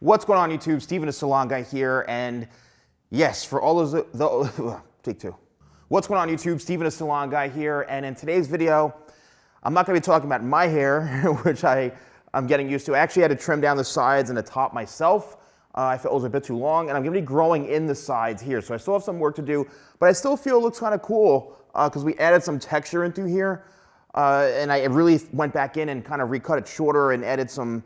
What's going on YouTube? Steven, the Salon Guy here, and yes, for all those, take two. What's going on YouTube? Steven, the Salon Guy here, and in today's video, I'm not going to be talking about my hair, which I'm getting used to. I actually had to trim down the sides and the top myself. I felt it was a bit too long, and I'm going to be growing in the sides here, so I still have some work to do, but I still feel it looks kind of cool because we added some texture into here, and I really went back in and kind of recut it shorter and added some,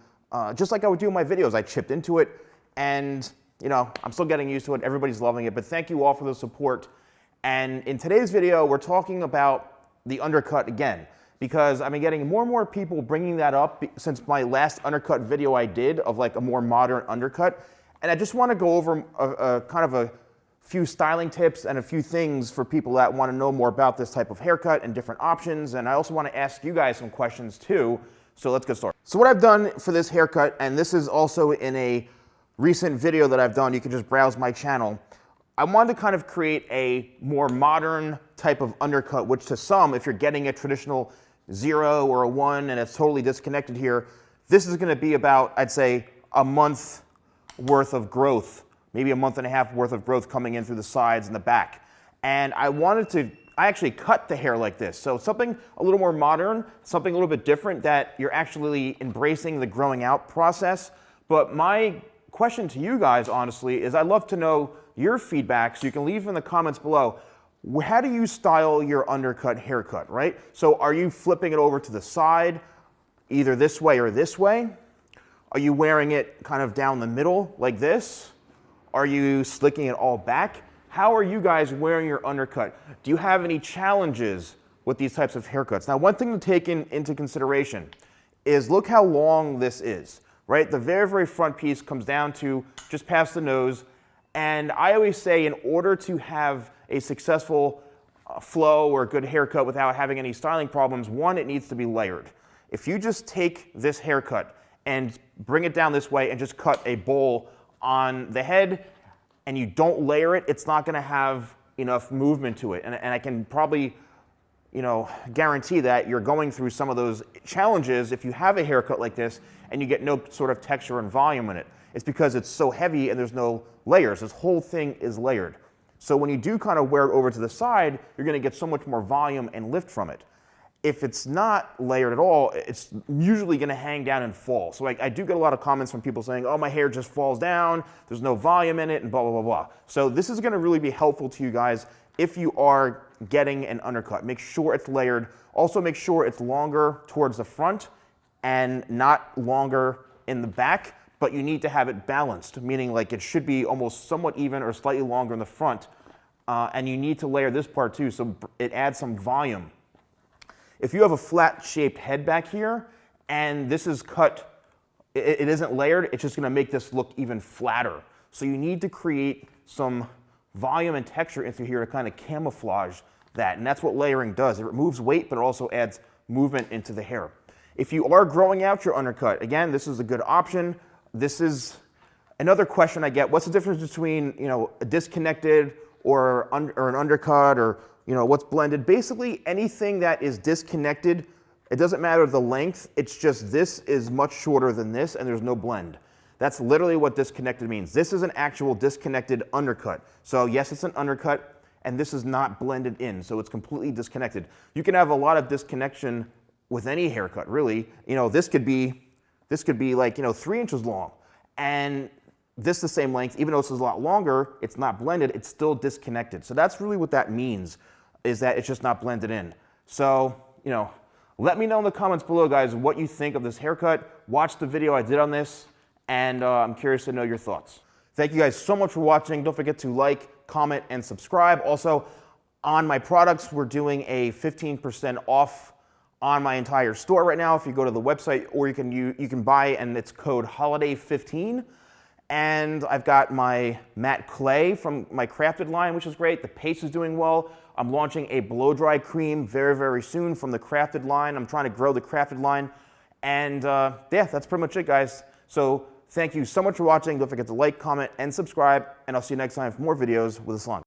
just like I would do in my videos. I chipped into it, and you know, I'm still getting used to it. Everybody's loving it, but thank you all for the support. And in today's video, we're talking about the undercut again, because I've been getting more and more people bringing that up since my last undercut video I did of like a more modern undercut. And I just want to go over kind of a few styling tips and a few things for people that want to know more about this type of haircut and different options. And I also want to ask you guys some questions too. So let's get started. So what I've done for this haircut, and this is also in a recent video that I've done, you can just browse my channel. I wanted to kind of create a more modern type of undercut, which to some, if you're getting a traditional 0 or a 1 and it's totally disconnected here, this is going to be about, I'd say, a month worth of growth, maybe a month and a half worth of growth coming in through the sides and the back. And I actually cut the hair like this. So something a little more modern, something a little bit different, that you're actually embracing the growing out process. But my question to you guys, honestly, is I'd love to know your feedback, so you can leave in the comments below. How do you style your undercut haircut, right? So are you flipping it over to the side, either this way or this way? Are you wearing it kind of down the middle like this? Are you slicking it all back? How are you guys wearing your undercut? Do you have any challenges with these types of haircuts? Now, one thing to take into consideration is look how long this is, right? The very, very front piece comes down to just past the nose. And I always say, in order to have a successful flow or a good haircut without having any styling problems, one, it needs to be layered. If you just take this haircut and bring it down this way and just cut a bowl on the head and you don't layer it, it's not going to have enough movement to it. And I can probably, guarantee that you're going through some of those challenges if you have a haircut like this and you get no sort of texture and volume in it. It's because it's so heavy and there's no layers. This whole thing is layered. So when you do kind of wear it over to the side, you're going to get so much more volume and lift from it. If it's not layered at all, it's usually going to hang down and fall. So I do get a lot of comments from people saying, oh, my hair just falls down, there's no volume in it, and blah, blah, blah, blah. So this is going to really be helpful to you guys if you are getting an undercut. Make sure it's layered. Also make sure it's longer towards the front and not longer in the back, but you need to have it balanced, meaning like it should be almost somewhat even or slightly longer in the front. And you need to layer this part too, so it adds some volume. If you have a flat shaped head back here and this is cut, it isn't layered, it's just gonna make this look even flatter. So you need to create some volume and texture into here to kind of camouflage that. And that's what layering does. It removes weight, but it also adds movement into the hair. If you are growing out your undercut, again, this is a good option. This is another question I get. What's the difference between a disconnected or an undercut, or what's blended? Basically, anything that is disconnected, it doesn't matter the length, it's just this is much shorter than this and there's no blend. That's literally what disconnected means. This is an actual disconnected undercut. So yes, it's an undercut, and this is not blended in, so it's completely disconnected. You can have a lot of disconnection with any haircut, really. This could be like 3 inches long, and this the same length, even though this is a lot longer, it's not blended, it's still disconnected. So that's really what that means, is that it's just not blended in. So, let me know in the comments below, guys, what you think of this haircut. Watch the video I did on this, and I'm curious to know your thoughts. Thank you guys so much for watching. Don't forget to like, comment, and subscribe. Also, on my products, we're doing a 15% off on my entire store right now. If you go to the website, or you can buy, and it's code HOLIDAY15. And I've got my matte clay from my crafted line, which is great. The paste is doing well. I'm launching a blow dry cream very, very soon from the crafted line. I'm trying to grow the crafted line. And yeah, that's pretty much it, guys. So thank you so much for watching. Don't forget to like, comment, and subscribe. And I'll see you next time for more videos with the Salon.